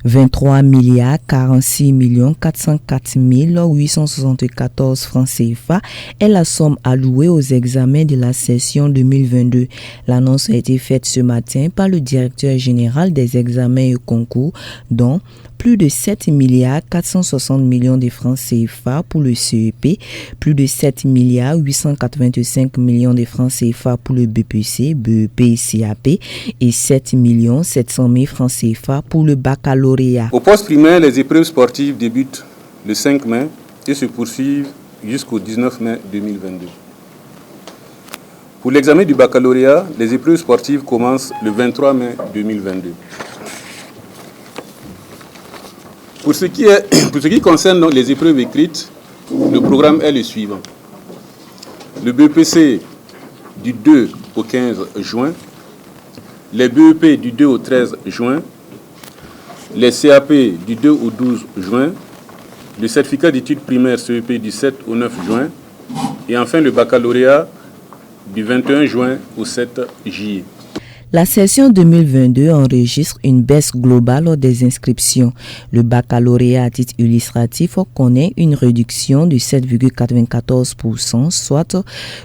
23 46 404 874 francs CFA est la somme allouée aux examens de la session 2022. L'annonce a été faite ce matin par le directeur général des examens et concours, dont plus de 7 460 millions de francs CFA pour le CEP, plus de 7 885 millions de francs CFA pour le BPC, BEP et CAP et 7 700 000 francs CFA pour le baccalauréat. Au poste primaire, les épreuves sportives débutent le 5 mai et se poursuivent jusqu'au 19 mai 2022. Pour l'examen du baccalauréat, les épreuves sportives commencent le 23 mai 2022. Pour ce qui concerne donc les épreuves écrites, le programme est le suivant. Le BEPC du 2 au 15 juin, les BEP du 2 au 13 juin, les CAP du 2 au 12 juin, le certificat d'études primaires CEP du 7 au 9 juin et enfin le baccalauréat du 21 juin au 7 juillet. La session 2022 enregistre une baisse globale des inscriptions. Le baccalauréat à titre illustratif connaît une réduction de 7,94%, soit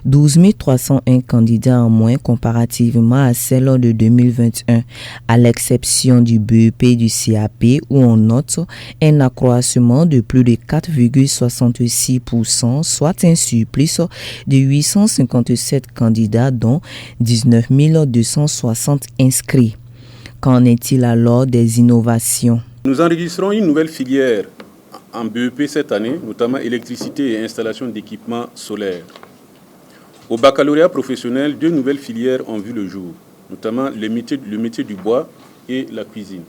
12 301 candidats en moins comparativement à celle de 2021, à l'exception du BEP et du CAP où on note un accroissement de plus de 4,66%, soit un surplus de 857 candidats dont 19 260 inscrits. Qu'en est-il alors des innovations? Nous enregistrons une nouvelle filière en BEP cette année, notamment électricité et installation d'équipements solaires. Au baccalauréat professionnel, 2 nouvelles filières ont vu le jour, notamment le métier du bois et la cuisine.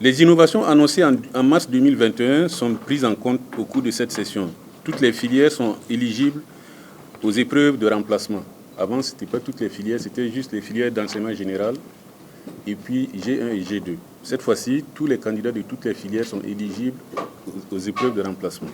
Les innovations annoncées en mars 2021 sont prises en compte au cours de cette session. Toutes les filières sont éligibles aux épreuves de remplacement. Avant, ce n'était pas toutes les filières, c'était juste les filières d'enseignement général et puis G1 et G2. Cette fois-ci, tous les candidats de toutes les filières sont éligibles aux épreuves de remplacement.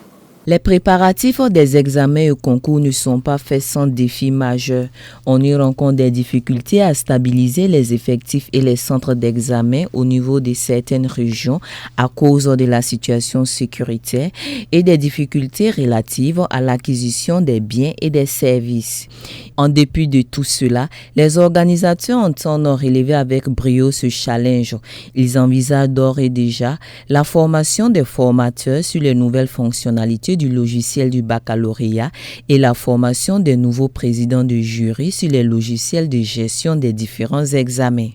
Les préparatifs des examens et concours ne sont pas faits sans défis majeurs. On y rencontre des difficultés à stabiliser les effectifs et les centres d'examen au niveau de certaines régions à cause de la situation sécuritaire et des difficultés relatives à l'acquisition des biens et des services. En dépit de tout cela, les organisateurs entendent relever avec brio ce challenge. Ils envisagent d'ores et déjà la formation des formateurs sur les nouvelles fonctionnalités du logiciel du baccalauréat et la formation des nouveaux présidents de jury sur les logiciels de gestion des différents examens.